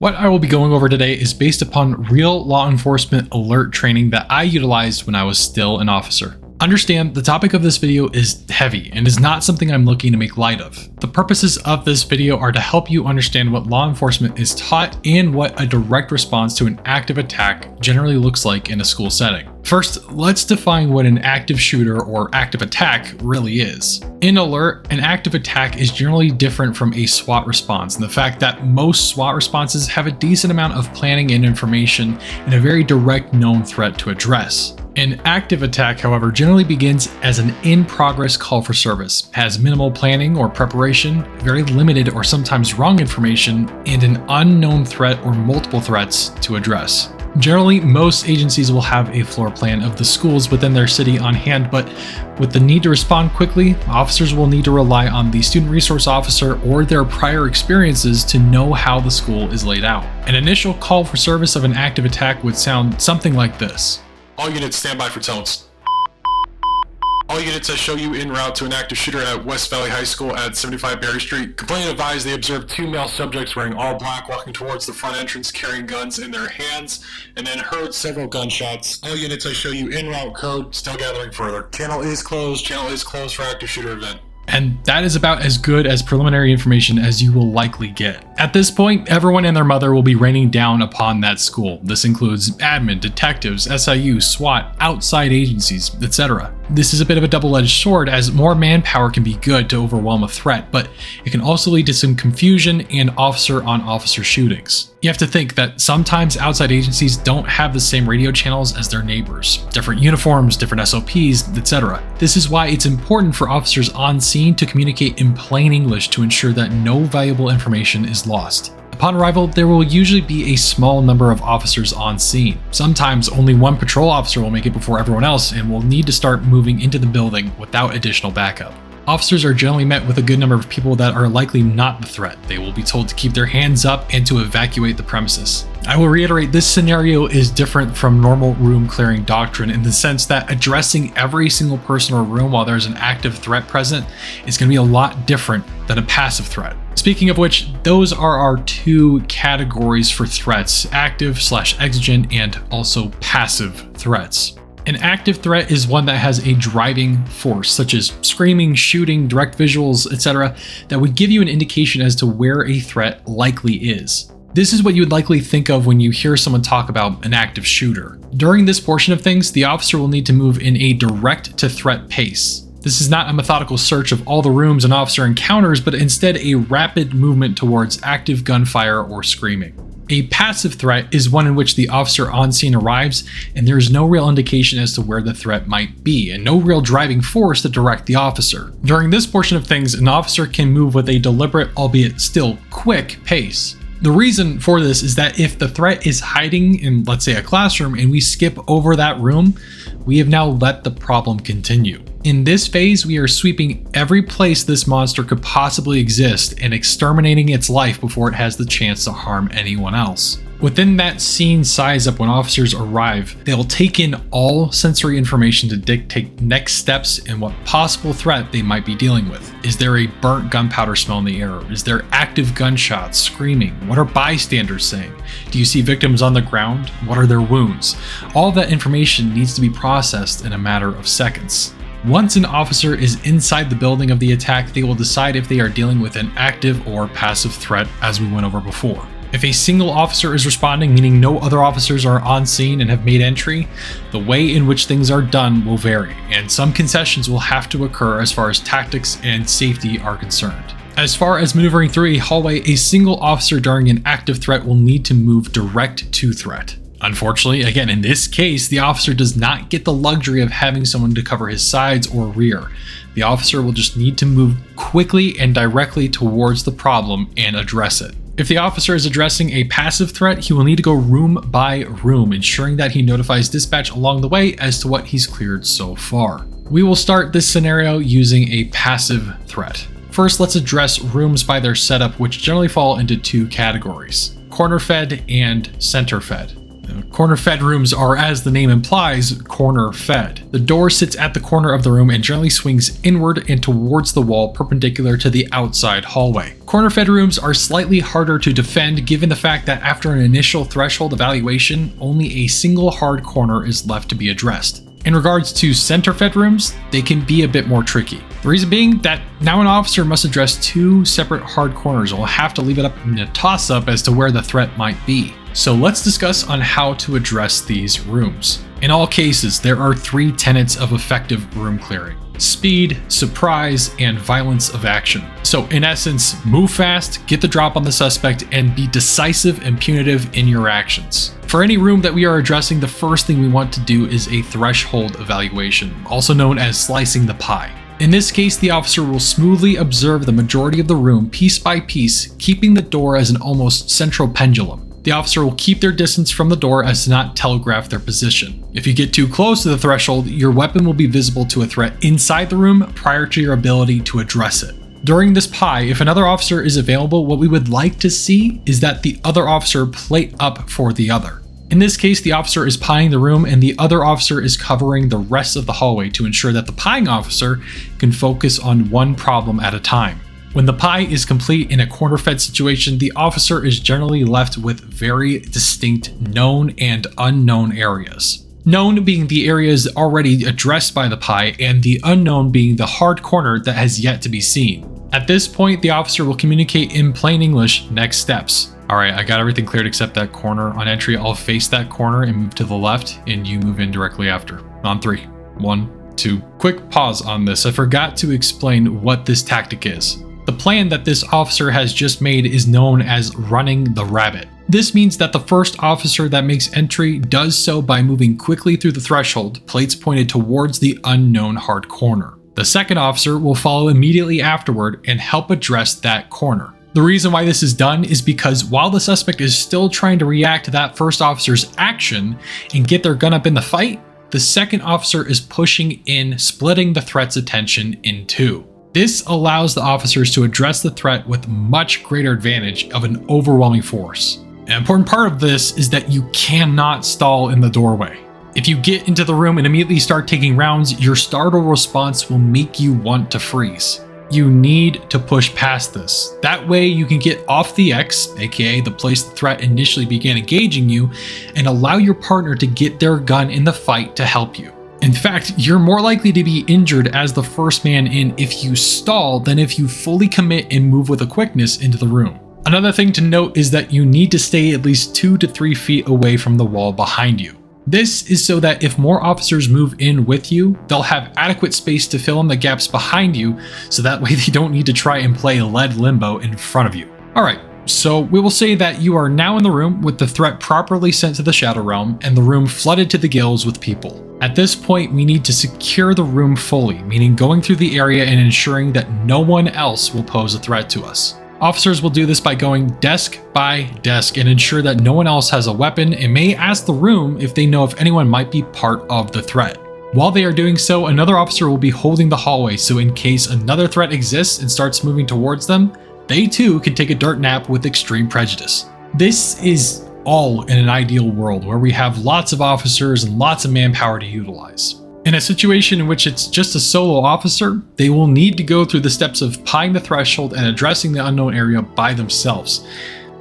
What I will be going over today is based upon real law enforcement alert training that I utilized when I was still an officer. Understand, the topic of this video is heavy and is not something I'm looking to make light of. The purposes of this video are to help you understand what law enforcement is taught and what a direct response to an active attack generally looks like in a school setting. First, let's define what an active shooter or active attack really is. In alert, an active attack is generally different from a SWAT response in the fact that most SWAT responses have a decent amount of planning and information and a very direct known threat to address. An active attack, however, generally begins as an in-progress call for service, has minimal planning or preparation, very limited or sometimes wrong information, and an unknown threat or multiple threats to address. Generally, most agencies will have a floor plan of the schools within their city on hand, but with the need to respond quickly, officers will need to rely on the student resource officer or their prior experiences to know how the school is laid out. An initial call for service of an active attack would sound something like this. All units stand by for tones. All units that show you en route to an active shooter at West Valley High School at 75 Berry Street. Complainant advised they observed two male subjects wearing all black walking towards the front entrance carrying guns in their hands and then heard several gunshots. All units I show you en route code, still gathering further. Channel is closed for active shooter event. And that is about as good as preliminary information as you will likely get. At this point, everyone and their mother will be raining down upon that school. This includes admin, detectives, SIU, SWAT, outside agencies, etc. This is a bit of a double-edged sword as more manpower can be good to overwhelm a threat, but it can also lead to some confusion and officer-on-officer shootings. You have to think that sometimes outside agencies don't have the same radio channels as their neighbors, different uniforms, different SOPs, etc. This is why it's important for officers on scene to communicate in plain English to ensure that no valuable information is lost. Upon arrival, there will usually be a small number of officers on scene. Sometimes only one patrol officer will make it before everyone else and will need to start moving into the building without additional backup. Officers are generally met with a good number of people that are likely not the threat. They will be told to keep their hands up and to evacuate the premises. I will reiterate, this scenario is different from normal room clearing doctrine in the sense that addressing every single person or room while there's an active threat present is going to be a lot different than a passive threat. Speaking of which, those are our two categories for threats: active/exigent and also passive threats. An active threat is one that has a driving force, such as screaming, shooting, direct visuals, etc., that would give you an indication as to where a threat likely is. This is what you would likely think of when you hear someone talk about an active shooter. During this portion of things, the officer will need to move in a direct to threat pace. This is not a methodical search of all the rooms an officer encounters, but instead a rapid movement towards active gunfire or screaming. A passive threat is one in which the officer on scene arrives and there is no real indication as to where the threat might be and no real driving force to direct the officer. During this portion of things, an officer can move with a deliberate, albeit still quick, pace. The reason for this is that if the threat is hiding in, let's say, a classroom and we skip over that room, we have now let the problem continue. In this phase, we are sweeping every place this monster could possibly exist and exterminating its life before it has the chance to harm anyone else. Within that scene size up when officers arrive, they'll take in all sensory information to dictate next steps and what possible threat they might be dealing with. Is there a burnt gunpowder smell in the air? Is there active gunshots, screaming? What are bystanders saying? Do you see victims on the ground? What are their wounds? All that information needs to be processed in a matter of seconds. Once an officer is inside the building of the attack, they will decide if they are dealing with an active or passive threat, as we went over before. If a single officer is responding, meaning no other officers are on scene and have made entry, the way in which things are done will vary, and some concessions will have to occur as far as tactics and safety are concerned. As far as maneuvering through a hallway, a single officer during an active threat will need to move direct to threat. Unfortunately, again, in this case, the officer does not get the luxury of having someone to cover his sides or rear. The officer will just need to move quickly and directly towards the problem and address it. If the officer is addressing a passive threat, he will need to go room by room, ensuring that he notifies dispatch along the way as to what he's cleared so far. We will start this scenario using a passive threat. First, let's address rooms by their setup, which generally fall into two categories: corner fed and center fed. Corner fed rooms are, as the name implies, corner fed. The door sits at the corner of the room and generally swings inward and towards the wall perpendicular to the outside hallway. Corner fed rooms are slightly harder to defend given the fact that after an initial threshold evaluation, only a single hard corner is left to be addressed. In regards to center fed rooms, they can be a bit more tricky. The reason being that now an officer must address two separate hard corners and will have to leave it up in a toss-up as to where the threat might be. So let's discuss on how to address these rooms. In all cases, there are three tenets of effective room clearing: speed, surprise, and violence of action. So in essence, move fast, get the drop on the suspect, and be decisive and punitive in your actions. For any room that we are addressing, the first thing we want to do is a threshold evaluation, also known as slicing the pie. In this case, the officer will smoothly observe the majority of the room piece by piece, keeping the door as an almost central pendulum. The officer will keep their distance from the door as to not telegraph their position. If you get too close to the threshold, your weapon will be visible to a threat inside the room prior to your ability to address it. During this pie, if another officer is available, what we would like to see is that the other officer plate up for the other. In this case, the officer is pieing the room and the other officer is covering the rest of the hallway to ensure that the pieing officer can focus on one problem at a time. When the pie is complete in a corner-fed situation, the officer is generally left with very distinct known and unknown areas. Known being the areas already addressed by the pie, and the unknown being the hard corner that has yet to be seen. At this point, the officer will communicate in plain English next steps. Alright, I got everything cleared except that corner. On entry, I'll face that corner and move to the left, and you move in directly after. On 3. 1, 2. Quick pause on this. I forgot to explain what this tactic is. The plan that this officer has just made is known as running the rabbit. This means that the first officer that makes entry does so by moving quickly through the threshold, plates pointed towards the unknown hard corner. The second officer will follow immediately afterward and help address that corner. The reason why this is done is because while the suspect is still trying to react to that first officer's action and get their gun up in the fight, the second officer is pushing in, splitting the threat's attention in two. This allows the officers to address the threat with much greater advantage of an overwhelming force. An important part of this is that you cannot stall in the doorway. If you get into the room and immediately start taking rounds, your startle response will make you want to freeze. You need to push past this. That way you can get off the X, aka the place the threat initially began engaging you, and allow your partner to get their gun in the fight to help you. In fact, you're more likely to be injured as the first man in if you stall than if you fully commit and move with a quickness into the room. Another thing to note is that you need to stay at least 2 to 3 feet away from the wall behind you. This is so that if more officers move in with you, they'll have adequate space to fill in the gaps behind you, so that way they don't need to try and play lead limbo in front of you. Alright, so we will say that you are now in the room with the threat properly sent to the Shadow Realm and the room flooded to the gills with people. At this point, we need to secure the room fully, meaning going through the area and ensuring that no one else will pose a threat to us. Officers will do this by going desk by desk and ensure that no one else has a weapon and may ask the room if they know if anyone might be part of the threat. While they are doing so, another officer will be holding the hallway, so in case another threat exists and starts moving towards them, they too can take a dirt nap with extreme prejudice. This is all in an ideal world where we have lots of officers and lots of manpower to utilize. In a situation in which it's just a solo officer, they will need to go through the steps of pieing the threshold and addressing the unknown area by themselves,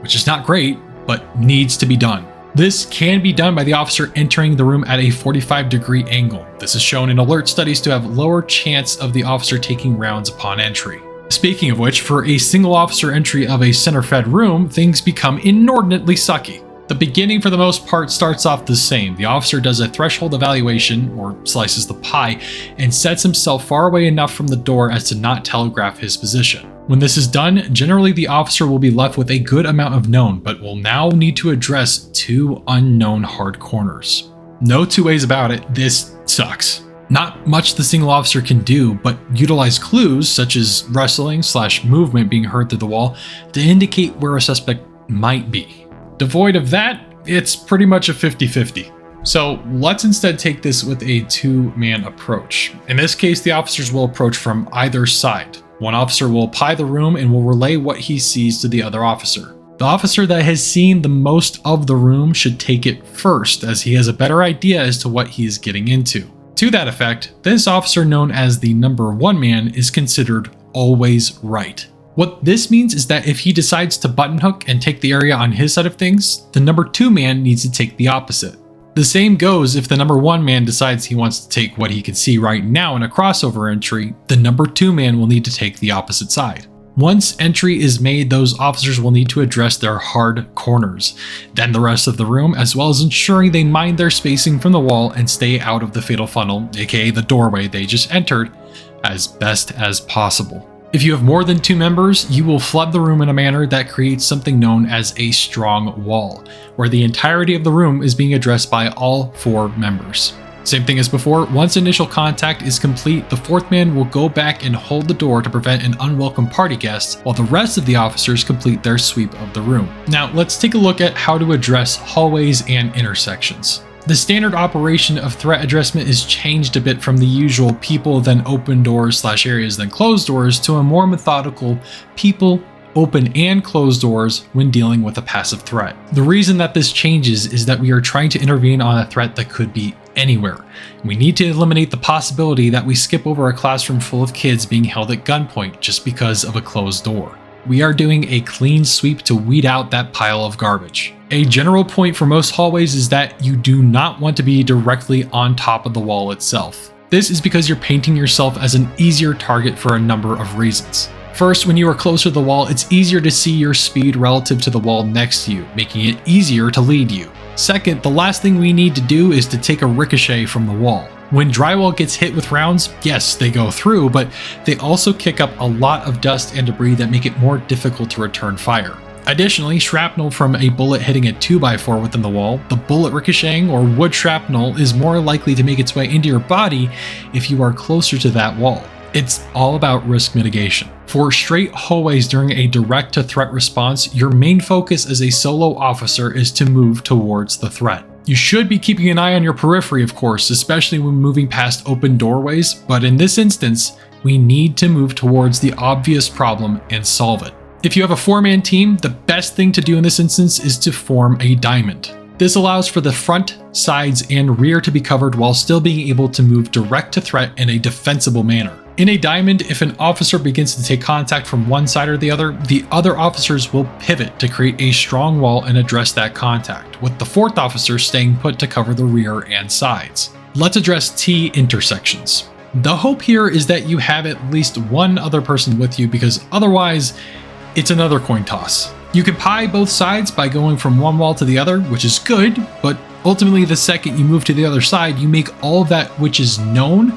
which is not great, but needs to be done. This can be done by the officer entering the room at a 45-degree angle. This is shown in alert studies to have lower chance of the officer taking rounds upon entry. Speaking of which, for a single officer entry of a center-fed room, things become inordinately sucky. The beginning for the most part starts off the same. The officer does a threshold evaluation, or slices the pie, and sets himself far away enough from the door as to not telegraph his position. When this is done, generally the officer will be left with a good amount of known, but will now need to address 2 unknown hard corners. No two ways about it, this sucks. Not much the single officer can do, but utilize clues such as wrestling/movement being heard through the wall to indicate where a suspect might be. Devoid of that, it's pretty much a 50-50. So let's instead take this with a 2-man approach. In this case, the officers will approach from either side. One officer will pie the room and will relay what he sees to the other officer. The The officer that has seen the most of the room should take it first, as he has a better idea as to what he is getting into. To that effect, this officer, known as the number 1 man, is considered always right. What this means is that if he decides to button hook and take the area on his side of things, the number 2 man needs to take the opposite. The same goes if the number 1 man decides he wants to take what he can see right now in a crossover entry, the number 2 man will need to take the opposite side. Once entry is made, those officers will need to address their hard corners, then the rest of the room, as well as ensuring they mind their spacing from the wall and stay out of the fatal funnel, aka the doorway they just entered, as best as possible. If you have more than 2 members, you will flood the room in a manner that creates something known as a strong wall, where the entirety of the room is being addressed by all 4 members. Same thing as before, once initial contact is complete, the 4th man will go back and hold the door to prevent an unwelcome party guest, while the rest of the officers complete their sweep of the room. Now let's take a look at how to address hallways and intersections. The standard operation of threat addressment is changed a bit from the usual people then open doors / areas then closed doors to a more methodical people, open and close doors when dealing with a passive threat. The reason that this changes is that we are trying to intervene on a threat that could be anywhere. We need to eliminate the possibility that we skip over a classroom full of kids being held at gunpoint just because of a closed door. We are doing a clean sweep to weed out that pile of garbage. A general point for most hallways is that you do not want to be directly on top of the wall itself. This is because you're painting yourself as an easier target for a number of reasons. First, when you are closer to the wall, it's easier to see your speed relative to the wall next to you, making it easier to lead you. Second, the last thing we need to do is to take a ricochet from the wall. When drywall gets hit with rounds, yes, they go through, but they also kick up a lot of dust and debris that make it more difficult to return fire. Additionally, shrapnel from a bullet hitting a 2x4 within the wall, the bullet ricocheting or wood shrapnel is more likely to make its way into your body if you are closer to that wall. It's all about risk mitigation. For straight hallways during a direct to threat response, your main focus as a solo officer is to move towards the threat. You should be keeping an eye on your periphery, of course, especially when moving past open doorways, but in this instance, we need to move towards the obvious problem and solve it. If you have a 4-man team, the best thing to do in this instance is to form a diamond. This allows for the front, sides, and rear to be covered while still being able to move direct to threat in a defensible manner. In a diamond, if an officer begins to take contact from one side or the other officers will pivot to create a strong wall and address that contact, with the 4th officer staying put to cover the rear and sides. Let's address T intersections. The hope here is that you have at least one other person with you, because otherwise, it's another coin toss. You can pie both sides by going from one wall to the other, which is good, but ultimately the second you move to the other side, you make all that which is known,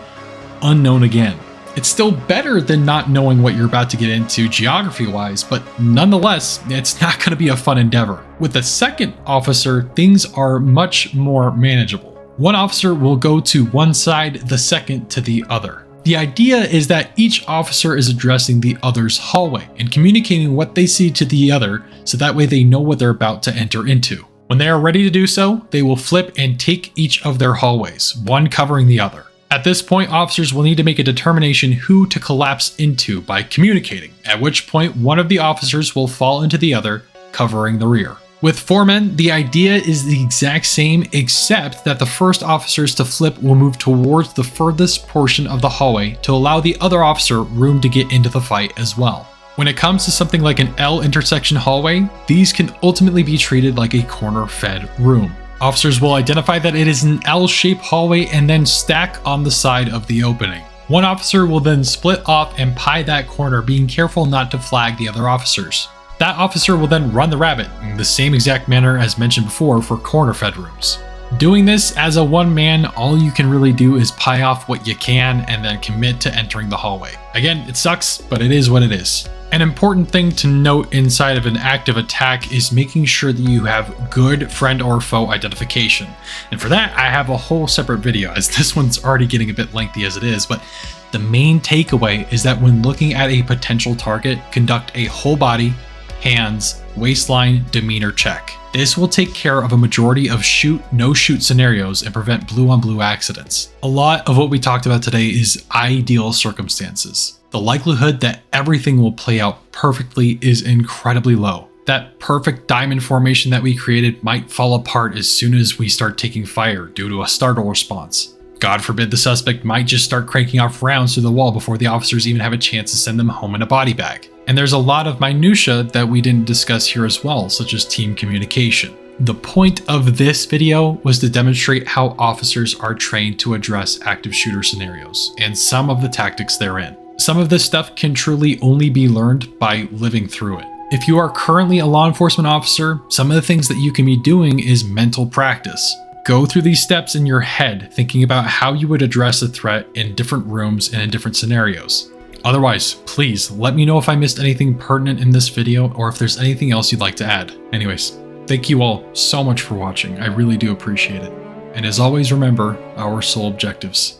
unknown again. It's still better than not knowing what you're about to get into geography-wise, but nonetheless, it's not going to be a fun endeavor. With the 2nd officer, things are much more manageable. One officer will go to one side, the 2nd to the other. The idea is that each officer is addressing the other's hallway and communicating what they see to the other, so that way they know what they're about to enter into. When they are ready to do so, they will flip and take each of their hallways, one covering the other. At this point, officers will need to make a determination who to collapse into by communicating, at which point one of the officers will fall into the other, covering the rear. With 4 men, the idea is the exact same, except that the first officers to flip will move towards the furthest portion of the hallway to allow the other officer room to get into the fight as well. When it comes to something like an L intersection hallway, these can ultimately be treated like a corner-fed room. Officers will identify that it is an L-shaped hallway and then stack on the side of the opening. One officer will then split off and pie that corner, being careful not to flag the other officers. That officer will then run the rabbit in the same exact manner as mentioned before for corner-fed rooms. Doing this as a 1-man, all you can really do is pie off what you can and then commit to entering the hallway. Again, it sucks, but it is what it is. An important thing to note inside of an active attack is making sure that you have good friend or foe identification. And for that, I have a whole separate video, as this one's already getting a bit lengthy as it is, but the main takeaway is that when looking at a potential target, conduct a whole body, hands, waistline, demeanor check. This will take care of a majority of shoot, no shoot scenarios and prevent blue on blue accidents. A lot of what we talked about today is ideal circumstances. The likelihood that everything will play out perfectly is incredibly low. That perfect diamond formation that we created might fall apart as soon as we start taking fire due to a startle response. God forbid the suspect might just start cranking off rounds through the wall before the officers even have a chance to send them home in a body bag. And there's a lot of minutia that we didn't discuss here as well, such as team communication. The point of this video was to demonstrate how officers are trained to address active shooter scenarios and some of the tactics therein. Some of this stuff can truly only be learned by living through it. If you are currently a law enforcement officer, some of the things that you can be doing is mental practice. Go through these steps in your head, thinking about how you would address a threat in different rooms and in different scenarios. Otherwise, please let me know if I missed anything pertinent in this video or if there's anything else you'd like to add. Anyways, thank you all so much for watching. I really do appreciate it. And as always, remember our sole objectives.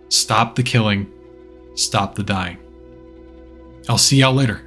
Stop the killing, stop the dying. I'll see y'all later.